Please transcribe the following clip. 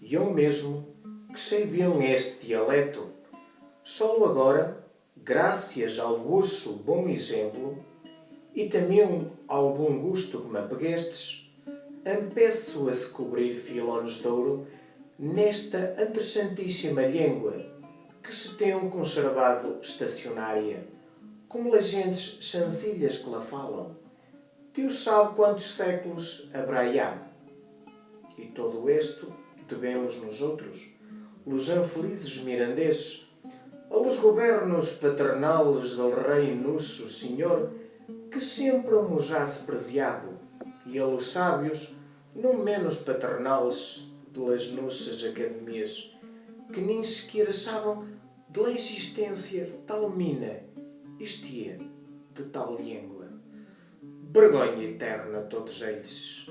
e eu mesmo, que sei bem este dialeto. Só agora, graças ao vosso bom exemplo e também ao bom gosto que me apeguestes, empeço a descobrir filões de ouro nesta interessantíssima língua que se tem conservado estacionária, como as gentes sencillas que lá falam. Deus sabe quantos séculos haverá já. E todo isto devemos nós outros, os infelizes mirandeses, aos governos paternales do Rei Nosso Senhor, que sempre nos ha desprezado, e aos sábios, não menos paternales, das nossas academias, que nem sequer sabem da existência de tal mina, isto é, de tal língua. Vergonha eterna a todos eles.